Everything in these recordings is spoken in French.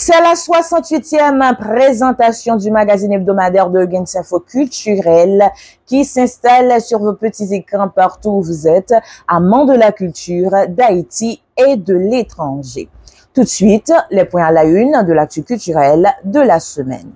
C'est la 68e présentation du magazine hebdomadaire de Gens Info Culturel qui s'installe sur vos petits écrans partout où vous êtes, amants de la culture, d'Haïti et de l'étranger. Tout de suite, les points à la une de l'actu culturelle de la semaine.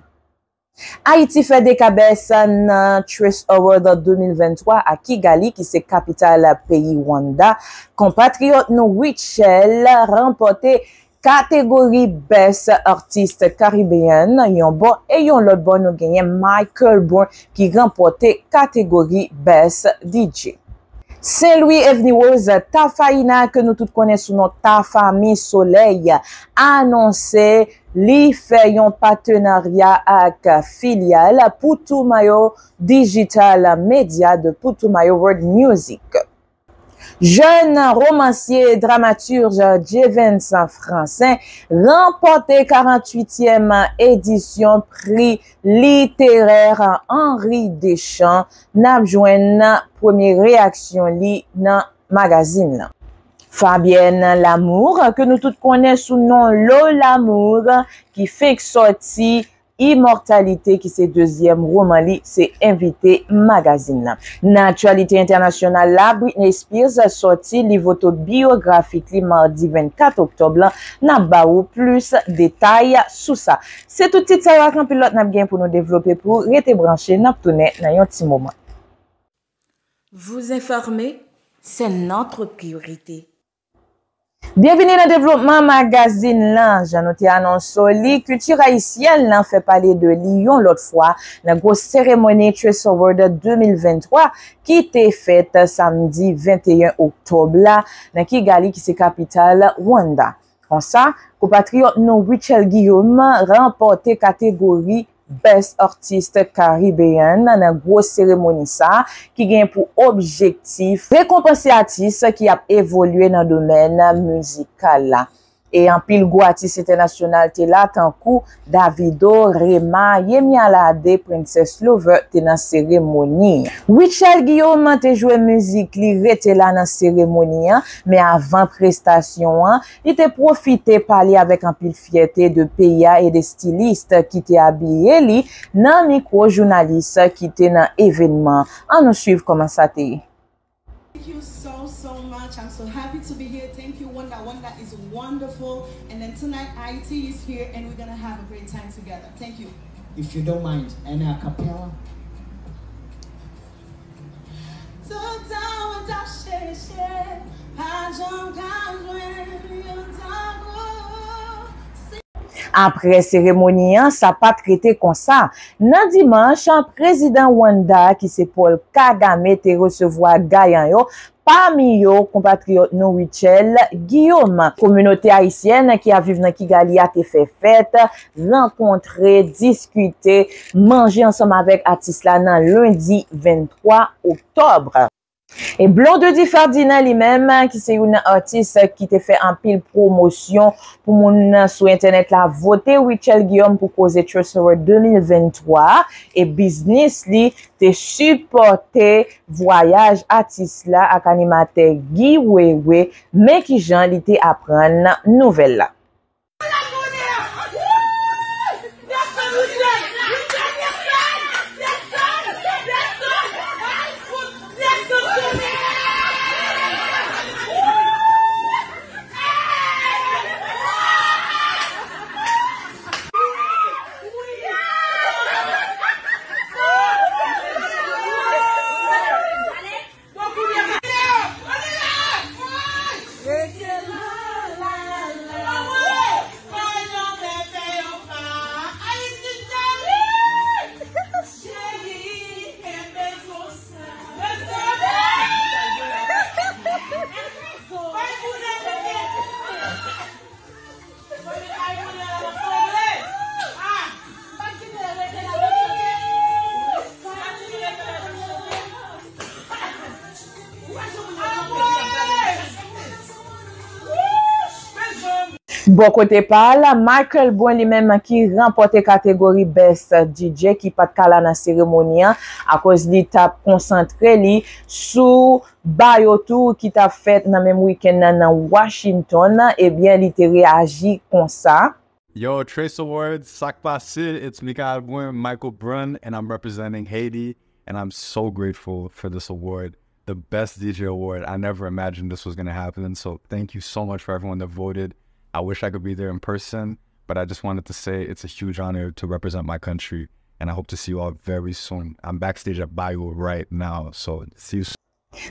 Haïti fait des cabesses dans Trace Award 2023 à Kigali, qui c'est capitale pays Rwanda. Compatriote nous Richel remporté catégorie Best Artiste Caribbean. Yon bon et yon l'autre bon nous gagné Michael Bourne qui remporté catégorie Best DJ. Saint-Louis Avenue Rose, Tafaina, que nous tous connaissons sous notre Tafa Mi Soleil, annoncé li fait un partenariat avec filiale Putumayo Digital Media de Putumayo World Music. Jeune romancier et dramaturge Jevens français remporté 48e édition prix littéraire Henri Deschamps. N'a joint première réaction li dans magazine. Fabienne Lamour, que nous tous connaissons sous nom Lo Lamour, qui fait sorti Immortalité, qui c'est deuxième roman li, c'est invité magazine. Naturalité internationale la Britney Spears a sorti livre autobiographique li mardi 24 octobre. N'a baou plus détails sous ça. C'est tout petit ça qu'un pilote n'a bien pour nous développer pour rester branché n'a tourner dans un petit moment. Vous informer, c'est notre priorité. Bienvenue dans le développement magazine là. J'ai noté annonce li culture haïtienne là fait parler de Lyon l'autre fois la grosse cérémonie Trace Award 2023 qui était faite samedi 21 octobre là dans Kigali qui c'est capitale Rwanda. Comme ça, compatriote nous Richel Guillaume remporté catégorie Best Artiste Caribbean dans une grosse cérémonie ça qui gagne pour objectif récompenser artiste qui a évolué dans le domaine musical là. Et en pile gros artiste international te là tant coup Davido, Rema, Yemi Alade, Princess Lover te dans cérémonie. Richel Guillaume te joué musique li rete là dans cérémonie mais avant prestation il te profité parler avec un pile fierté de PIA et des stylistes qui te habillé li dans micro journaliste qui te dans événement. On nous suivre comment ça te. Thank you so much. I'm so happy to be here. Thank you, Wanda. Wanda is wonderful. And then tonight, IT is here, and we're gonna have a great time together. Thank you. If you don't mind, and a cappella. Après cérémonie, ça pas traité comme ça. Nan dimanche, président Rwanda qui c'est Paul Kagame te recevoir gagnant yo. Parmi yo, compatriote nou Richel Guillaume. Communauté haïtienne qui a vécu dans Kigali a te fait fête, rencontrer, discuter, manger ensemble avec artiste là nan lundi 23 octobre. Et Blonde Ferdinand lui-même, qui c'est une artiste qui te fait un pile promotion pour mon sur internet la voter Richel Guillaume pour causer Trace Award 2023 et business li te supporter voyage artiste là avec animateur Guy Wewe mais qui Jean li te apprendre nouvelle là. Bon côté parle, Michael Bourne lui-même qui remporté catégorie Best DJ qui pas de cala dans cérémonie à cause li t'a concentré li sous Bayotou qui t'a fait dans même week-end dans Washington et bien il te réagi comme ça. Yo, Trace Awards, Sakpa Sid, it's Mika Albouin, Michael Brun, and I'm representing Haiti. And I'm so grateful for this award, the Best DJ Award. I never imagined this was going to happen. So thank you so much for everyone that voted. I wish I could be there in person, but I just wanted to say it's a huge honor to represent my country. And I hope to see you all very soon. I'm backstage at Bayou right now, so see you soon.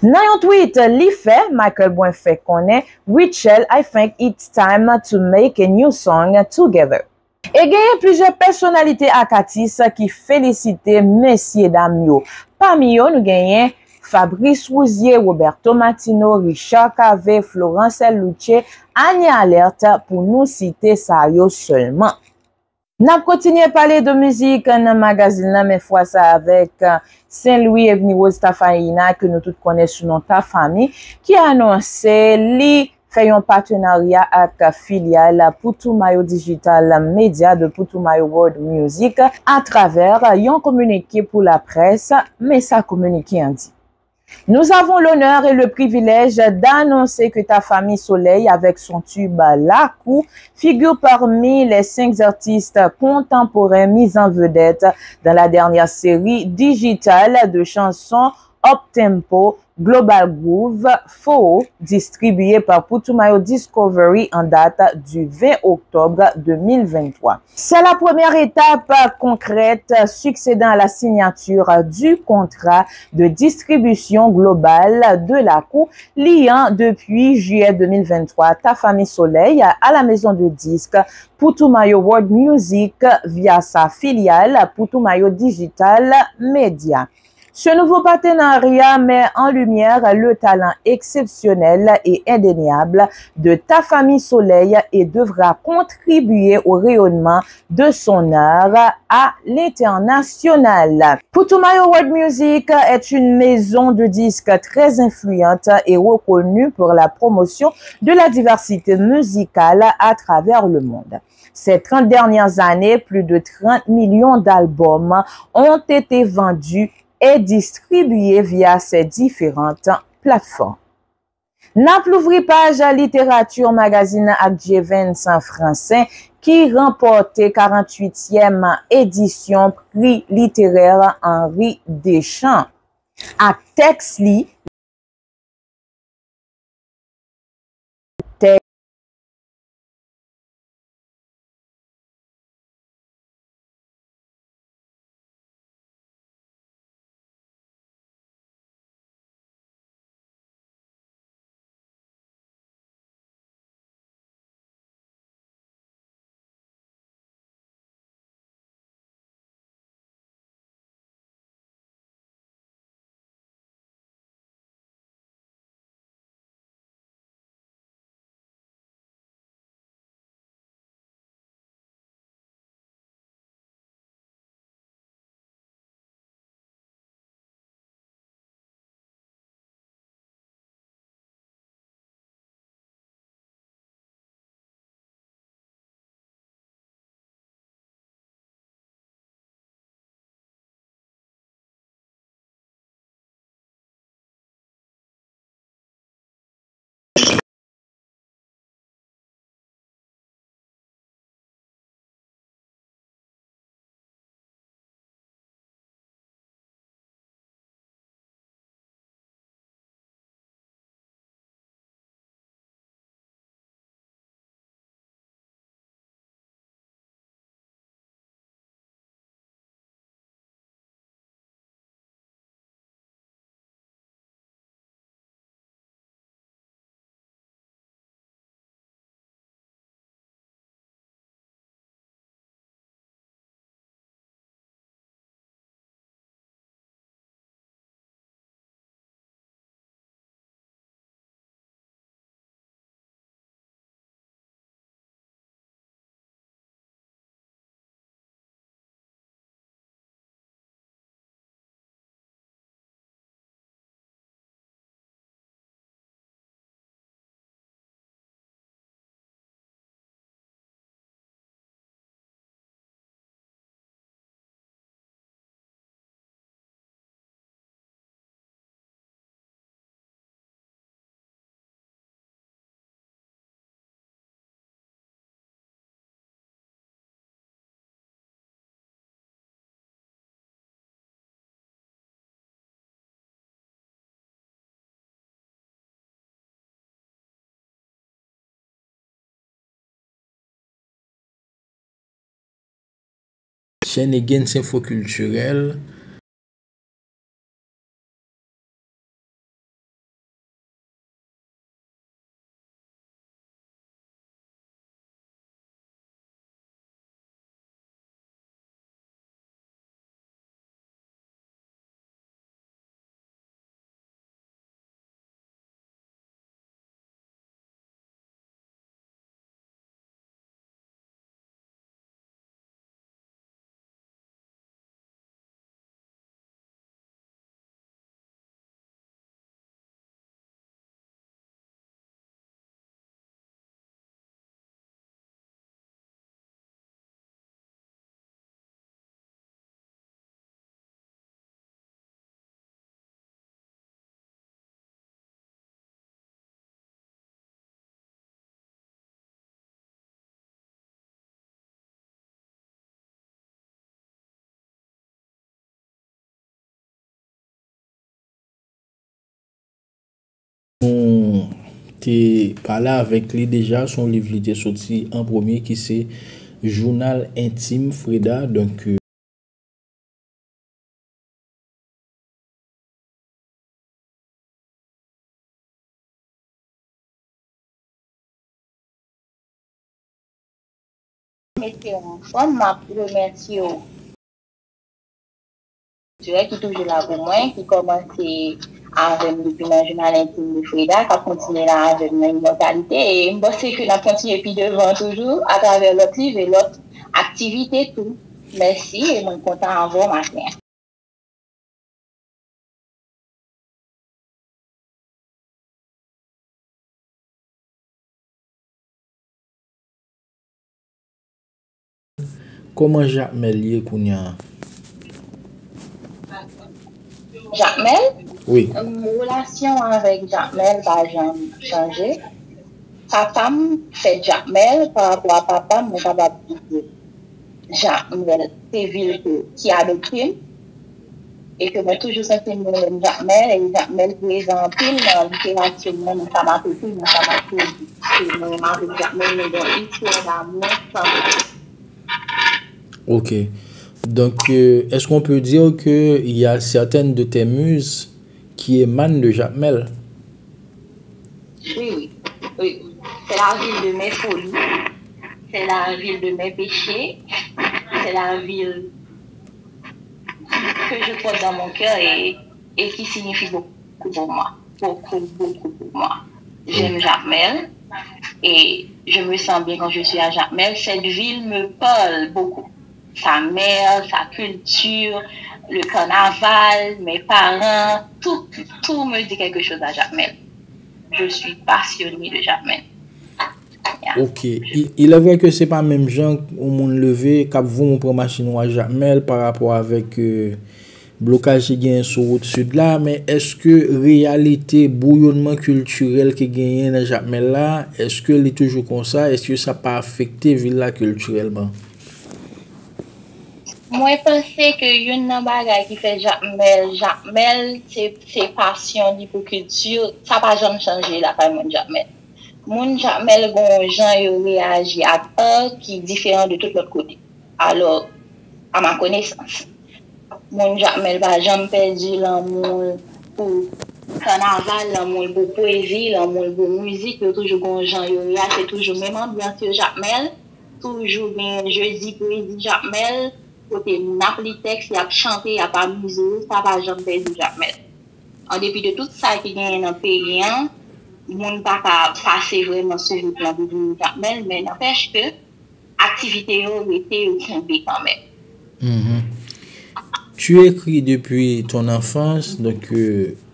Nan yon tweet, li fe, Michael Bwen fe konen, Richel, I think it's time to make a new song together. E genye plusieurs personnalités akatis ki felicite mesye dam yo. Parmi yo nou genyen Fabrice Rousier, Roberto Martino, Richard Cave, Florence Luce, Annie Alerte pou nou cite sa yo seulement. N'a continué à parler de musique dans le magazine, mais fois ça avec Saint-Louis Avenue Rose Tafaina, que nous tous connaissons sous nom Ta Famille, qui a annoncé li fait un partenariat avec filiale Putumayo Digital Media de Putumayo World Music à travers un communiqué pour la presse, mais ça communiqué en dit. Nous avons l'honneur et le privilège d'annoncer que Ta Famille Soleil, avec son tube La Cou, figure parmi les 5 artistes contemporains mis en vedette dans la dernière série digitale de chansons Up Tempo, Global Groove, Faux, distribuée par Putumayo Discovery en date du 20 octobre 2023. C'est la première étape concrète succédant à la signature du contrat de distribution globale de La Cou, liant depuis juillet 2023 Ta Famille Soleil à la maison de disques Putumayo World Music via sa filiale Putumayo Digital Media. Ce nouveau partenariat met en lumière le talent exceptionnel et indéniable de Ta Famille Soleil et devra contribuer au rayonnement de son art à l'international. Putumayo World Music est une maison de disques très influente et reconnue pour la promotion de la diversité musicale à travers le monde. Ces 30 dernières années, plus de 30 millions d'albums ont été vendus et distribué via ces différentes plateformes. N'a plouvri page littérature magazine ak J20 en français qui remportait 48e édition prix littéraire Henri Deschamps. Ak texte li chaîne Gens Info Culturel. On t'es parlé avec lui déjà, son livre il était sorti en premier qui c'est Journal intime Freda. Donc mettez en forme, ma remercie au directeur qui est toujours là pour moi, qui commence avec depuis le journal intime de Freda, qui a continué là avec mon immortalité. Et je pense que je vais continuer puis devant toujours à travers l'autre livre et l'autre activité tout. Merci et je suis content à vous matin. comment Jacmel lié Kounia? Jacmel? Oui. Mon relation avec Jacmel va jamais changer. Papa fait Jacmel par rapport à papa, mon capable de dire Jacmel, c'est ville qui a le crime. Et que moi toujours senti mon Jacmel et Jacmel présent pile dans la littérature, mon ça m'a fait mon ça m'a fait. Et moi avec Jacmel, nous avons une histoire d'amour sans. Ok. Donc, est-ce qu'on peut dire qu'il y a certaines de tes muses qui émanent de Jacmel? Oui. C'est la ville de mes folies, c'est la ville de mes péchés, c'est la ville que je porte dans mon cœur et qui signifie beaucoup pour moi. Beaucoup pour moi. J'aime Jacmel et je me sens bien quand je suis à Jacmel. Cette ville me parle beaucoup. Sa mère, sa culture, le carnaval, mes parents, tout me dit quelque chose à Jacmel. Je suis passionnée de Jacmel. Yeah. Ok. Il est vrai que c'est pas même gens au monde levé cap vous prend machine à Jacmel par rapport avec blocage qui gagne sur route sud là, mais est-ce que réalité bouillonnement culturel qui gagne dans Jacmel là, est-ce que il est toujours comme ça? Est-ce que ça pas affecté ville là culturellement? Moi, je pense que une bagay qui fait Jacmel, c'est passion d'hypoculture, ça pas jamais changé la part de Jacmel. Mon Jacmel, bon, gens yo réagi à un qui est différent de tout l'autre côté. Alors, à ma connaissance, mon Jacmel va jamais perdu l'amour pour carnaval, l'amour pour poésie, l'amour pour musique, yo toujours bon gens yo réagi, c'est toujours même ambiance Jacmel, toujours bien jeudi poésie Jacmel. Côté Napoli texte, il a chanté, il a pas amusé, ça va jamais perdu Jacmel. En dépit de tout ça qui gagne dans le pays, monde pas passer vraiment sur le plan de Jacmel, mais n'empêche que l'activité était quand même. Tu écris depuis ton enfance, donc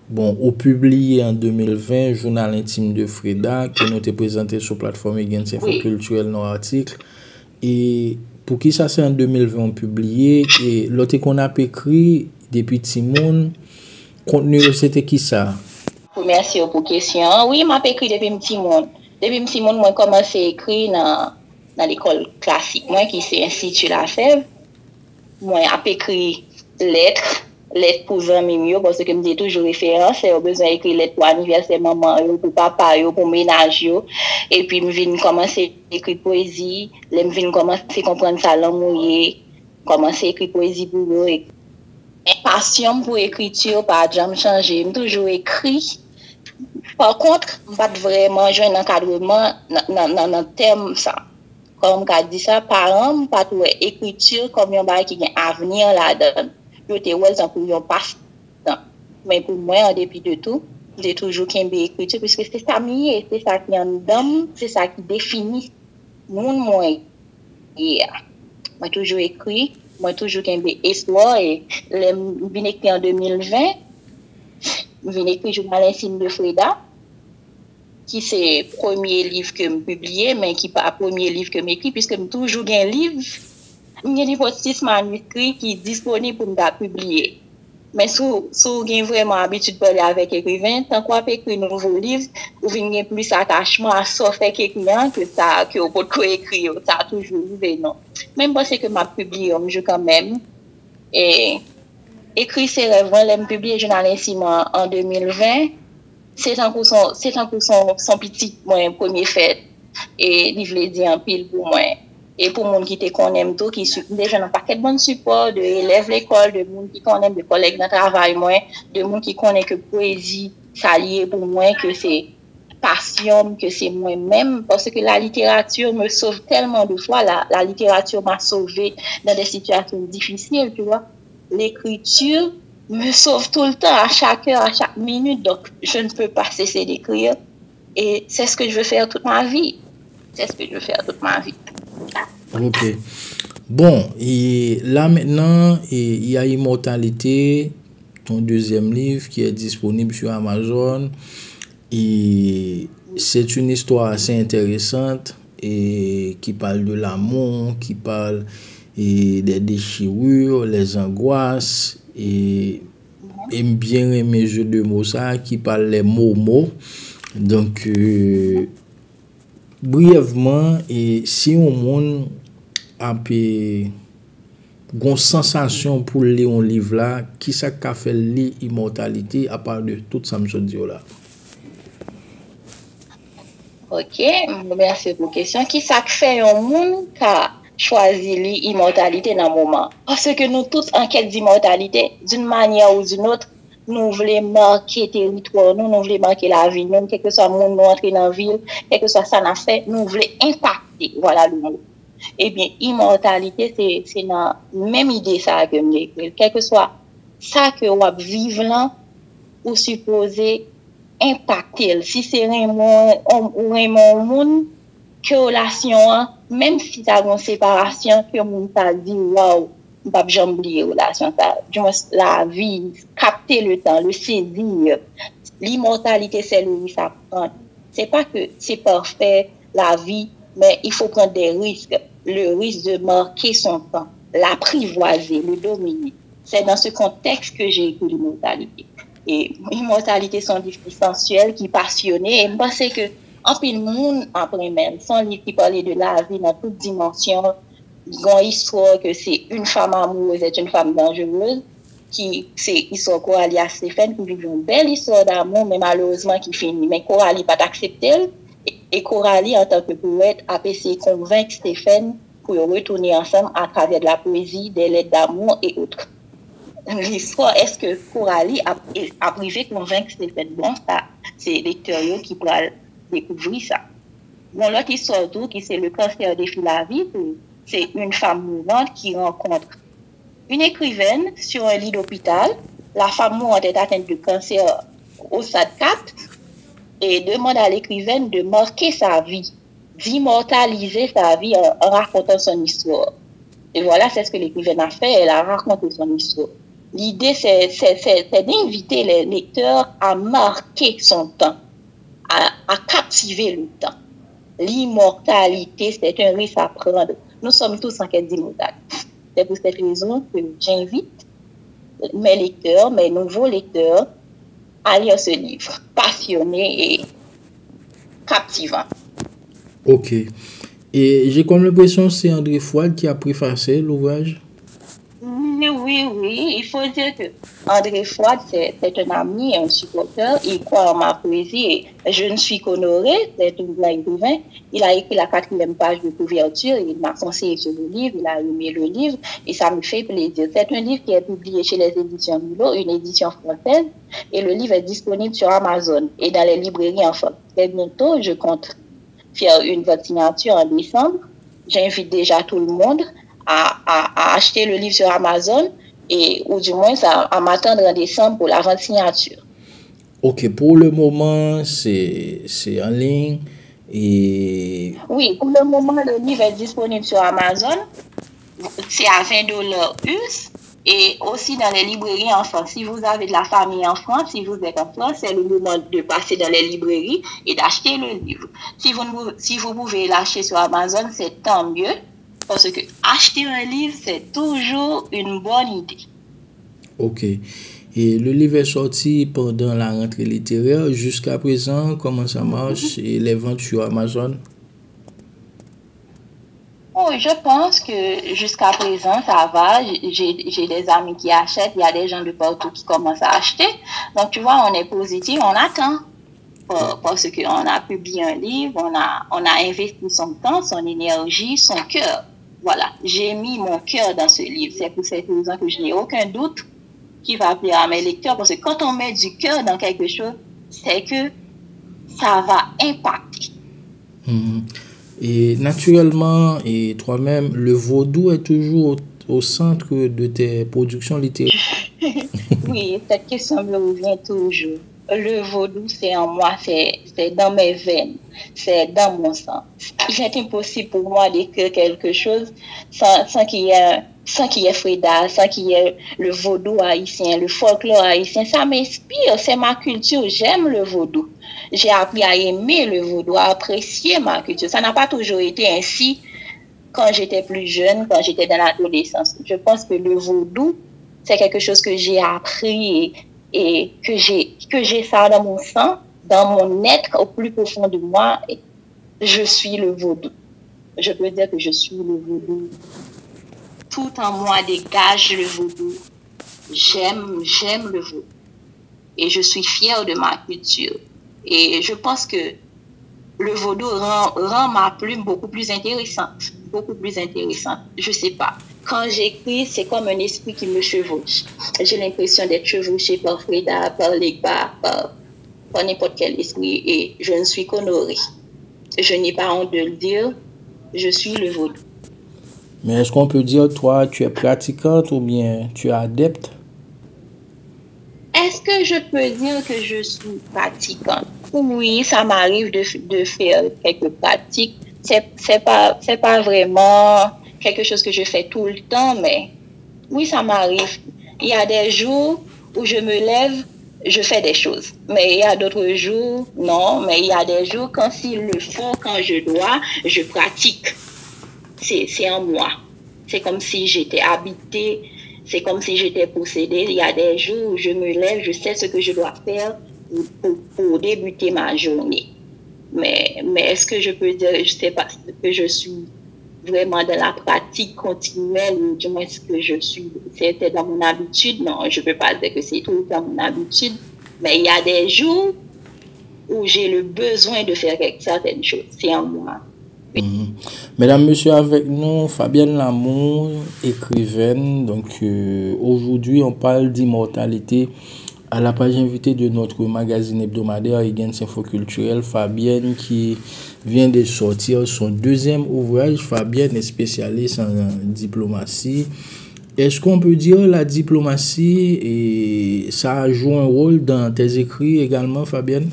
bon, au publié en 2020, Journal intime de Freda, qui nous été présenté sur plateforme Gens Info Culturel nos articles. Et pour qui ça c'est en 2020 on publié et l'autre qu'on a écrit depuis Timon contenu c'était qui ça? Merci pour la question. Oui, m'a écrit depuis petit monde. Depuis petit monde moi commencé à écrire dans l'école classique moi qui c'est Institut La Fève. Moi a écrit lettres pour amis parce que me dit toujours référence et au besoin écrire lettre pour anniversaire maman pour papa pour ménage et puis me vinn commencer écrire poésie, me vinn commencer comprendre ça l'amour commencé à écrire poésie pour eux. Et passion pour l'écriture, pas jamais changé. J'ai toujours écrit. Par contre, je pas vraiment jouer un encadrement dans le thème ça. Comme je dit ça, parents, pas tout écriture comme un bail qui a un avenir là-dedans. Je te vois ça pour un passe-temps. Mais pour moi, en dépit de tout, j'ai toujours qu'aimé l'écriture parce que c'est ça mieux, c'est ça qui est en dedans, c'est ça qui définit mon moi. Moi toujours écrit, moi toujours qu'aimé histoire et je viens écrire en 2020. Je viens écrire Journal intime de Freda, qui c'est le premier livre que je publié, mais qui n'est pas le premier livre que je m'écris, puisque je toujours un livre, il y a 6 manuscrits qui sont disponibles pour me publier. Mais si vous avez vraiment l'habitude de parler avec écrivain, tant qu'on peut écrire un nouveau livre, vous avez plus attachement à ça fait qu'écrivain que ça, que vous pouvez écrire, ça a toujours arrivé, non. Même parce que je publié un jeu quand même. Et écrit ses rêves, je publié Journal intime en 2020. C'est un coup son petit premier fait. Et il voulait dire en pile pour moi. Et pour les gens qui te connaissent tout, qui déjà n'ont pas quel bon support, de élèves l'école, de gens qui connaissent, de collègues dans le travail, de gens qui connaissent que poésie, ça lié pour moi, que c'est passion, que c'est moi-même, parce que la littérature me sauve tellement de fois, la littérature m'a sauvé dans des situations difficiles, tu vois. L'écriture me sauve tout le temps, à chaque heure, à chaque minute, donc je ne peux pas cesser d'écrire. Et c'est ce que je veux faire toute ma vie. Ok. Bon, et là maintenant, il y a Immortalité, ton deuxième livre qui est disponible sur Amazon. Et c'est une histoire assez intéressante et qui parle de l'amour, qui parle des déchirures, les angoisses et bien aimé jeu de mots ça qui parle les mots. Donc brièvement, et si on monde a une sensation pour lire un livre là, qui ça qu'a fait lire Immortalité à part de tout ça me dit là. Ok, merci pour la question. Qui ça fait un monde qui a choisi l'immortalité dans le moment? Parce que nous tous en quête d'immortalité, d'une manière ou d'une autre, nous voulons marquer le territoire, nous voulons marquer la vie, même quel que soit le monde nous entrer dans la ville, quel que soit ça n'a fait, nous voulons impacter, voilà le mot. Eh bien, immortalité, c'est la même idée ça que je l'écris. Quel que soit ça que vous vivez là, ou supposé impacter. Si c'est vraiment monde, que relation, même si tu as une séparation, que mon t'a dit, waouh, je ne peux pas oublier relation, la vie, capter le temps, le saisir. L'immortalité, c'est le risque à prendre. C'est pas que c'est parfait, la vie, mais il faut prendre des risques. Le risque de marquer son temps, l'apprivoiser, le dominer. C'est dans ce contexte que j'ai écrit l'immortalité. Et l'immortalité, c'est un livre sensuel qui est passionné. Et je pense que, en plus, le monde, après même, c'est un livre qui parlait de la vie dans toutes dimensions. Il y a une histoire que c'est une femme amoureuse et une femme dangereuse. C'est l'histoire Coralie à Stéphane qui vit une belle histoire d'amour, mais malheureusement qui finit. Mais Coralie n'a pas accepté. Et Coralie, en tant que poète, a essayé de convaincre Stéphane pour retourner ensemble à travers de la poésie, des lettres d'amour et autres. L'histoire, est-ce que Coralie a privé convaincre Stéphane? Bon, ça, c'est lecteur qui pourra découvrir ça. Bon, l'autre histoire tout, qui c'est le cancer des filles la vie, c'est une femme mourante qui rencontre une écrivaine sur un lit d'hôpital. La femme mourante est atteinte de cancer au stade 4 et demande à l'écrivaine de marquer sa vie, d'immortaliser sa vie en racontant son histoire. Et voilà, c'est ce que l'écrivaine a fait, elle a raconté son histoire. L'idée, c'est d'inviter les lecteurs à marquer son temps, à captiver le temps. L'immortalité, c'est un risque à prendre. Nous sommes tous en quête d'immortalité. C'est pour cette raison que j'invite mes lecteurs, mes nouveaux lecteurs, à lire ce livre, passionné et captivant. Ok. Et j'ai comme l'impression que c'est André Fouad qui a préfacé l'ouvrage. Oui, Oui, il faut dire que André Fouad, c'est un ami, un supporter, il croit en ma poésie. Et je ne suis qu'honorée, c'est un grand écrivain. Il a écrit la 4e page de couverture, il m'a conseillé sur le livre, il a aimé le livre, et ça me fait plaisir. C'est un livre qui est publié chez les éditions Milo, une édition française, et le livre est disponible sur Amazon et dans les librairies en France. Très bientôt, je compte faire une vote signature en décembre. J'invite déjà tout le monde à acheter le livre sur Amazon et ou du moins à m'attendre en décembre pour la vente signature. Ok, pour le moment, c'est en ligne et... Oui, pour le moment, le livre est disponible sur Amazon. C'est à $20 US et aussi dans les librairies en France. Si vous avez de la famille en France, si vous êtes en France, c'est le moment de passer dans les librairies et d'acheter le livre. Si vous pouvez l'acheter sur Amazon, c'est tant mieux. Parce que acheter un livre, c'est toujours une bonne idée. Ok. Et le livre est sorti pendant la rentrée littéraire. Jusqu'à présent, comment ça marche et les ventes sur Amazon? Oh, je pense que jusqu'à présent, ça va. J'ai des amis qui achètent. Il y a des gens de partout qui commencent à acheter. Donc, tu vois, on est positif, on attend. Parce qu'on a publié un livre, on a investi son temps, son énergie, son cœur. Voilà, j'ai mis mon cœur dans ce livre. C'est pour cette raison que je n'ai aucun doute qu'il va plaire à mes lecteurs. Parce que quand on met du cœur dans quelque chose, c'est que ça va impacter. Et naturellement, et toi-même, le vaudou est toujours au centre de tes productions littéraires. Oui, cette question me revient toujours. Le vaudou, c'est en moi, c'est dans mes veines, c'est dans mon sang. Il est impossible pour moi d'écrire quelque chose sans qu'il y ait Freda, sans qu'il y ait le vaudou haïtien, le folklore haïtien. Ça m'inspire, c'est ma culture, j'aime le vaudou. J'ai appris à aimer le vaudou, à apprécier ma culture. Ça n'a pas toujours été ainsi quand j'étais plus jeune, quand j'étais dans l'adolescence. Je pense que le vaudou, c'est quelque chose que j'ai appris et que j'ai ça dans mon sang, dans mon être au plus profond de moi. Et je suis le vaudou. Je peux dire que je suis le vaudou. Tout en moi dégage le vaudou. J'aime le vaudou. Et je suis fière de ma culture. Et je pense que le vaudou rend ma plume beaucoup plus intéressante. Beaucoup plus intéressante. Je sais pas. Quand j'écris, c'est comme un esprit qui me chevauche. J'ai l'impression d'être chevauchée par Freda, par Legba, par n'importe quel esprit. Et je ne suis qu'honorée. Je n'ai pas honte de le dire. Je suis le vaudou. Mais est-ce qu'on peut dire, toi, tu es pratiquante ou bien tu es adepte? Est-ce que je peux dire que je suis pratiquante? Oui, ça m'arrive de faire quelques pratiques. C'est pas vraiment quelque chose que je fais tout le temps, mais oui, ça m'arrive. Il y a des jours où je me lève, je fais des choses. Mais il y a d'autres jours, non. Mais il y a des jours, quand s'il le faut, quand je dois, je pratique. C'est en moi. C'est comme si j'étais habitée. C'est comme si j'étais possédée. Il y a des jours où je me lève, je sais ce que je dois faire pour débuter ma journée. Mais est-ce que je peux dire, je sais pas, que je suis vraiment dans la pratique continuelle, ou du moins ce que je suis, c'était dans mon habitude? Non, je peux pas dire que c'est tout dans mon habitude. Mais il y a des jours où j'ai le besoin de faire certaines choses. C'est en moi. Mesdames, messieurs, avec nous, Fabienne Lamour, écrivaine. Donc, aujourd'hui, on parle d'immortalité à la page invitée de notre magazine hebdomadaire Higgins Info Culturel. Fabienne qui vient de sortir son deuxième ouvrage. Fabienne est spécialiste en diplomatie. Est-ce qu'on peut dire la diplomatie, et ça joue un rôle dans tes écrits également, Fabienne?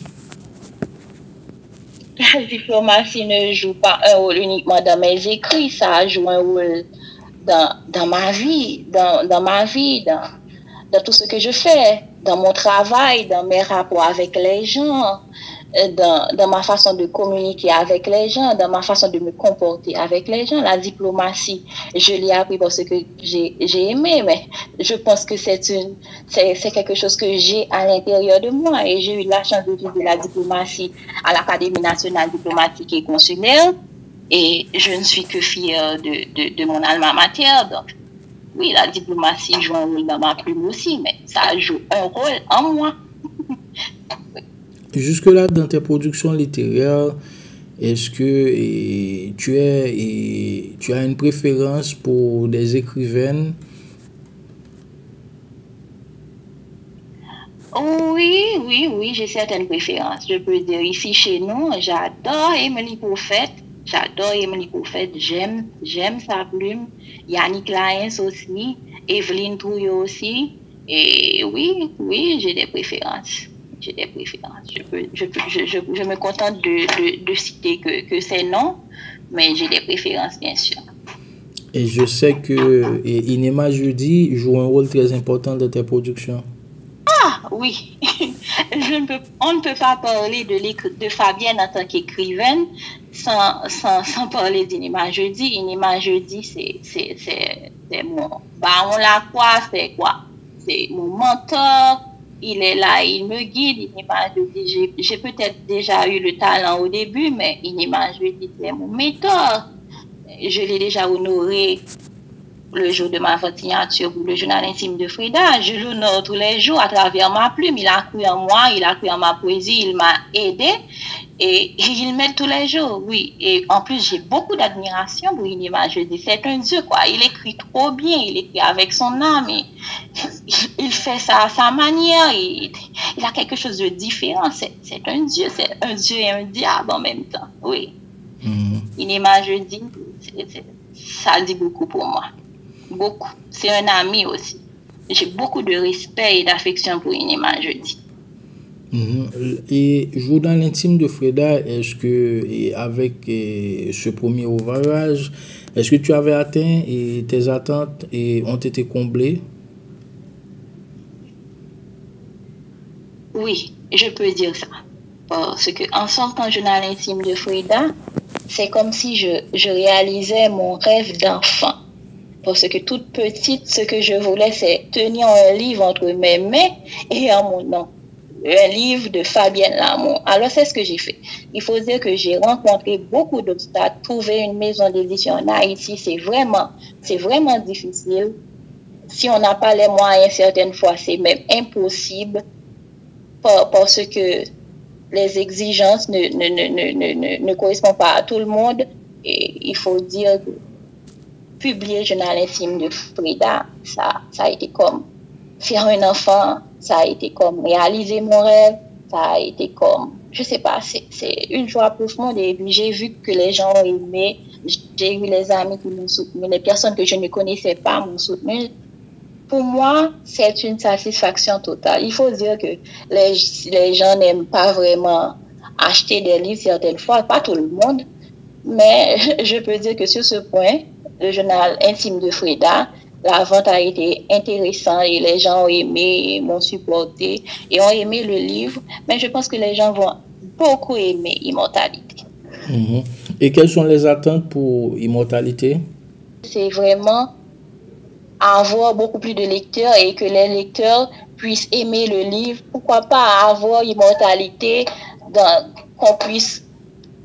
La diplomatie ne joue pas un rôle uniquement dans mes écrits, ça joue un rôle dans ma vie, dans tout ce que je fais, dans mon travail, dans mes rapports avec les gens, dans ma façon de communiquer avec les gens, dans ma façon de me comporter avec les gens. La diplomatie, je l'ai appris parce que j'ai aimé, mais je pense que c'est quelque chose que j'ai à l'intérieur de moi, et j'ai eu la chance de vivre la diplomatie à l'Académie nationale diplomatique et consulaire, et je ne suis que fière de mon alma mater. Donc, Oui, la diplomatie joue un rôle dans ma plume aussi, mais ça joue un rôle en moi. Jusque-là, dans tes productions littéraires, est-ce que tu as une préférence pour des écrivaines? Oui, j'ai certaines préférences. Je peux dire ici chez nous, j'adore Emily Prophète. J'aime sa plume. Yannick Lyons aussi, Evelyne Trouillot aussi. Et oui, j'ai des préférences. Je me contente de citer que ces noms, mais j'ai des préférences, bien sûr. Et je sais que Inema Jeudi joue un rôle très important dans tes productions. Oui, on ne peut pas parler de Fabienne en tant qu'écrivaine sans parler d'Inema Jeudi. Inema Jeudi, c'est mon... on la croit, c'est quoi? C'est mon mentor. Il est là, il me guide. Inema Jeudi, j'ai peut-être déjà eu le talent au début, mais Inema Jeudi, c'est mon mentor. Je l'ai déjà honoré le jour de ma vente signature pour le journal intime de Frida. Je l'honore tous les jours à travers ma plume. Il a cru en moi, il a cru en ma poésie, il m'a aidé et il m'aide tous les jours. Oui, et en plus, j'ai beaucoup d'admiration pour Inema Jeudi. C'est un dieu, quoi. Il écrit trop bien, il écrit avec son âme. Il fait ça à sa manière. Il a quelque chose de différent. C'est un dieu et un diable en même temps. Oui. Inema Jeudi, ça dit beaucoup pour moi. Beaucoup. C'est un ami aussi. J'ai beaucoup de respect et d'affection pour Inema Jeudi. Et journal intime de Freda, est-ce que avec ce premier ouvrage, est-ce que tu avais atteint et tes attentes ont été comblées? Oui, je peux dire ça. Parce que en sortant journal intime de Freda, c'est comme si je réalisais mon rêve d'enfant. Parce que toute petite, ce que je voulais, c'est tenir un livre entre mes mains et en mon nom. Un livre de Fabienne Lamour. Alors, c'est ce que j'ai fait. Il faut dire que j'ai rencontré beaucoup d'obstacles. Trouver une maison d'édition en Haïti, c'est vraiment difficile. Si on n'a pas les moyens, certaines fois, c'est même impossible. Parce que les exigences ne correspondent pas à tout le monde. Et il faut dire que publier journal intime de Frida, ça a été comme faire un enfant, ça a été comme réaliser mon rêve, ça a été comme, je sais pas, c'est une joie profonde. Et puis j'ai vu que les gens ont aimé, j'ai eu les amis qui m'ont soutenu, les personnes que je ne connaissais pas m'ont soutenu. Pour moi, c'est une satisfaction totale. Il faut dire que les gens n'aiment pas vraiment acheter des livres certaines fois, pas tout le monde, mais je peux dire que sur ce point, le journal intime de Frida, la vente a été intéressante et les gens ont aimé, m'ont supporté et ont aimé le livre. Mais je pense que les gens vont beaucoup aimer Immortalité. Et quelles sont les attentes pour Immortalité? C'est vraiment avoir beaucoup plus de lecteurs et que les lecteurs puissent aimer le livre. Pourquoi pas avoir Immortalité, qu'on puisse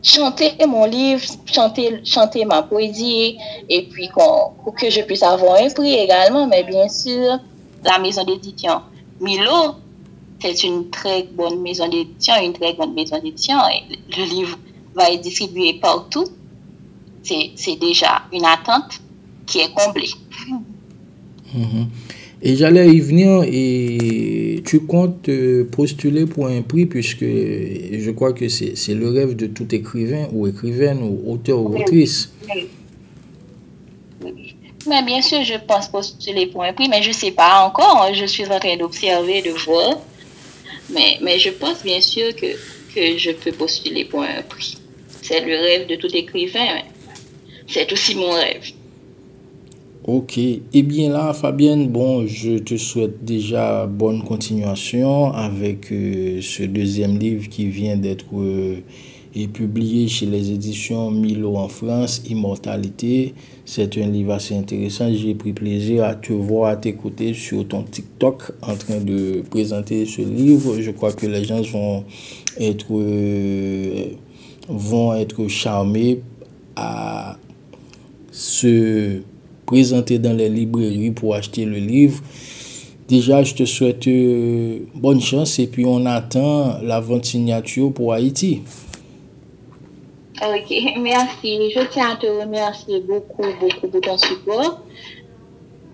chanter mon livre, chanter ma poésie et puis que je puisse avoir un prix également. Mais bien sûr, la maison d'édition Milo, c'est une très bonne maison d'édition, une très grande maison d'édition et le livre va être distribué partout. C'est déjà une attente qui est comblée. Et j'allais y venir, et tu comptes postuler pour un prix, puisque je crois que c'est le rêve de tout écrivain ou écrivaine ou auteur ou autrice. Oui. Mais bien sûr, je pense postuler pour un prix, mais je ne sais pas encore. Je suis en train d'observer, de voir. Mais je pense bien sûr que je peux postuler pour un prix. C'est le rêve de tout écrivain. C'est aussi mon rêve. Ok. Eh bien là, Fabienne, bon, je te souhaite déjà bonne continuation avec ce deuxième livre qui vient d'être publié chez les éditions Milo en France, Immortalité. C'est un livre assez intéressant. J'ai pris plaisir à te voir à tes côtés sur ton TikTok en train de présenter ce livre. Je crois que les gens vont être charmés à ce présenter dans les librairies pour acheter le livre. Déjà, je te souhaite bonne chance et puis on attend la vente signature pour Haïti. Ok, merci. Je tiens à te remercier beaucoup pour ton support.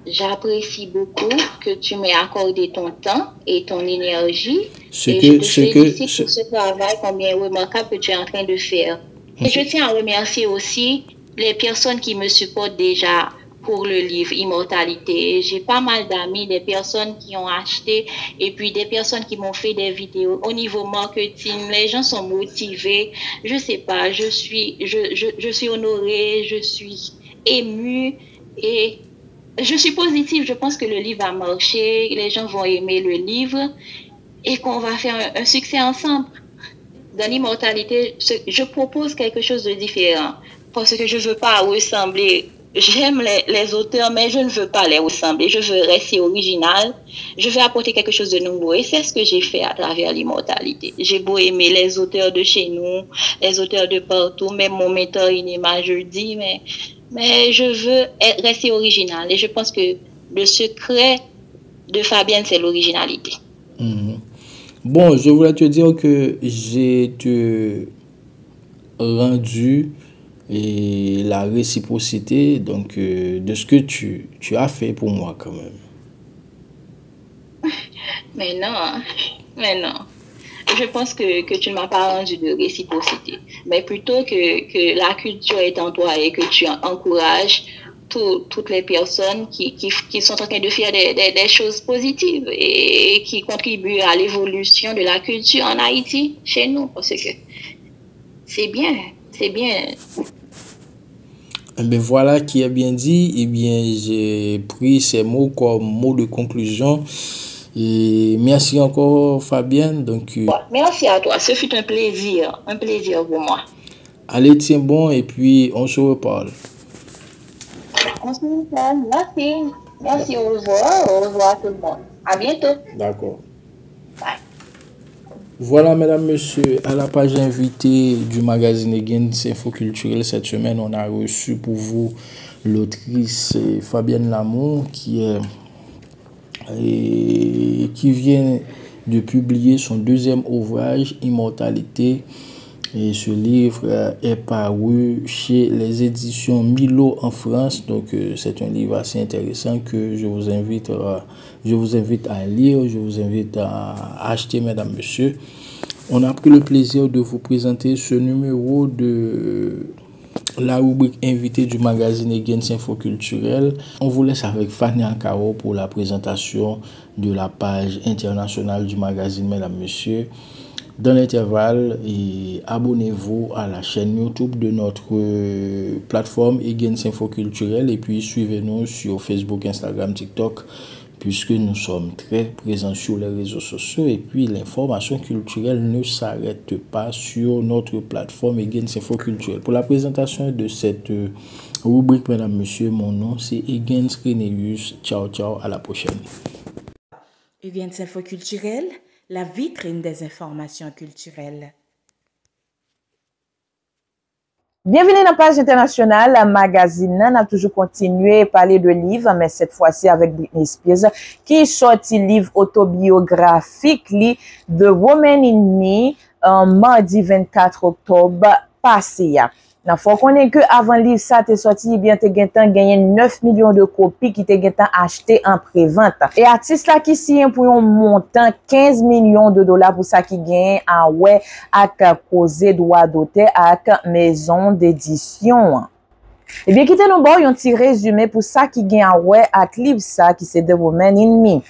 J'apprécie beaucoup que tu m'aies accordé ton temps et ton énergie. Je te félicite pour ce travail combien remarquable que tu es en train de faire. Et je tiens à remercier aussi les personnes qui me supportent déjà pour le livre Immortalité. J'ai pas mal d'amis, des personnes qui ont acheté et puis des personnes qui m'ont fait des vidéos. Au niveau marketing, les gens sont motivés. Je sais pas, je suis honorée, je suis émue et je suis positive. Je pense que le livre va marcher, les gens vont aimer le livre et qu'on va faire un succès ensemble. Dans l'immortalité, je propose quelque chose de différent parce que je veux pas ressembler. J'aime les auteurs, mais je ne veux pas les ressembler. Je veux rester original. Je veux apporter quelque chose de nouveau. Et c'est ce que j'ai fait à travers l'immortalité. J'ai beau aimer les auteurs de chez nous, les auteurs de partout, même mon mentor Inema jeudi, mais je veux rester original. Et je pense que le secret de Fabienne, c'est l'originalité. Bon, je voulais te dire que j'ai te rendu et la réciprocité donc de ce que tu as fait pour moi quand même. Mais non. Je pense que tu ne m'as pas rendu de réciprocité, mais plutôt que la culture est en toi et que tu encourages toutes les personnes qui sont en train de faire des choses positives et qui contribuent à l'évolution de la culture en Haïti, chez nous, parce que c'est bien. Ben voilà qui est bien dit. Eh bien, j'ai pris ces mots comme mots de conclusion. Et merci encore, Fabienne. Donc, merci à toi. Ce fut un plaisir pour moi. Allez, tiens bon, et puis on se reparle. On se reparle. Merci, au revoir à tout le monde. À bientôt. D'accord. Bye. Voilà, mesdames, messieurs, à la page invitée du magazine Against Info Culturel, cette semaine, on a reçu pour vous l'autrice Fabienne Lamour qui vient de publier son deuxième ouvrage, Immortalité. Et ce livre est paru chez les éditions Milo en France. Donc, c'est un livre assez intéressant que je vous invite à lire, je vous invite à acheter, mesdames, messieurs. On a pris le plaisir de vous présenter ce numéro de la rubrique invitée du magazine Against Info Culturel. On vous laisse avec Fanny Ankaro pour la présentation de la page internationale du magazine, mesdames, messieurs. Dans l'intervalle, abonnez-vous à la chaîne YouTube de notre plateforme Against Info Culturel et puis suivez-nous sur Facebook, Instagram, TikTok, puisque nous sommes très présents sur les réseaux sociaux et puis l'information culturelle ne s'arrête pas sur notre plateforme Against Info Culturel. Pour la présentation de cette rubrique, mesdames, messieurs, mon nom c'est Against Renéus. Ciao, à la prochaine. Against Info Culturel, la vitrine des informations culturelles. Bienvenue dans la page internationale, la magazine. On a toujours continué à parler de livres, mais cette fois-ci avec Britney Spears, qui sorti livre autobiographique, The Woman in Me, mardi 24 octobre passé. Il faut connaître que avant livre ça t'est sorti, bien t'es gagné 9 millions de copies qui t'es acheté en pré-vente. Et artiste là qui signe pour un montant 15 millions de dollars pour ça qui gagne à ouais avec causé droit d'auteur avec maison d'édition. Et bien quittez nous bon un petit résumé pour ça qui gagne à ouais avec livre ça qui c'est The Woman in Me.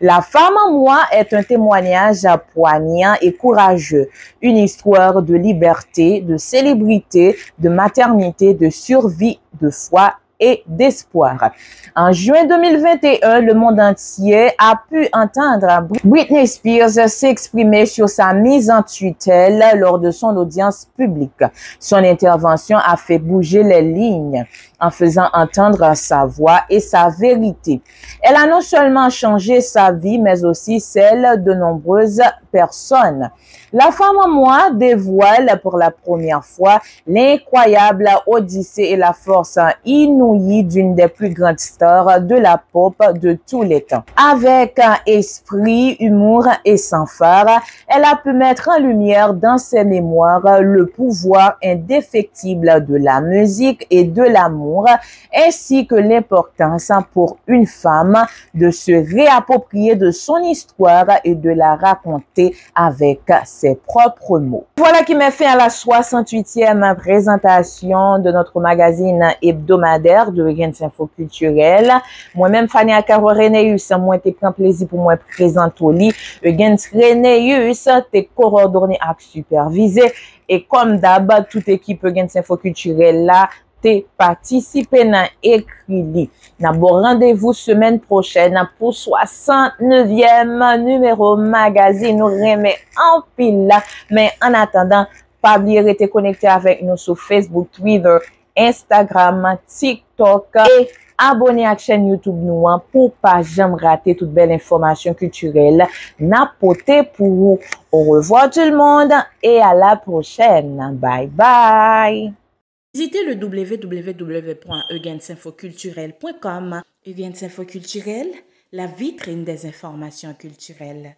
La femme en moi est un témoignage poignant et courageux, une histoire de liberté, de célébrité, de maternité, de survie, de foi et d'espoir. En juin 2021, le monde entier a pu entendre Britney Spears s'exprimer sur sa mise en tutelle lors de son audience publique. Son intervention a fait bouger les lignes en faisant entendre sa voix et sa vérité. Elle a non seulement changé sa vie, mais aussi celle de nombreuses personnes. La femme en moi dévoile pour la première fois l'incroyable odyssée et la force inouïe épanoui d'une des plus grandes stars de la pop de tous les temps. Avec un esprit, humour et sang-fard, elle a pu mettre en lumière dans ses mémoires le pouvoir indéfectible de la musique et de l'amour, ainsi que l'importance pour une femme de se réapproprier de son histoire et de la raconter avec ses propres mots. Voilà qui met fin à la 68e présentation de notre magazine hebdomadaire de Gens Info Culturel. Moi-même, Fanny Akaro Renéus, moi, te prends plaisir pour moi présenter au lit. Gens Renéus, te coordonné et supervisé. Et comme d'hab, toute équipe Gens Info Culturel là, te participer dans écrit. N'a bon rendez-vous semaine prochaine pour 69e numéro magazine. Nous remet en pile là. Mais en attendant, pas oublier de rester connecté avec nous sur Facebook, Twitter, Instagram, TikTok et abonner à la chaîne YouTube nous pour pas jamais rater toute belle information culturelle n'a poté pour vous. Au revoir tout le monde et à la prochaine. Bye bye. Visitez le www.eugensinfoculturel.com. Eugens Info Culturel, la vitrine des informations culturelles.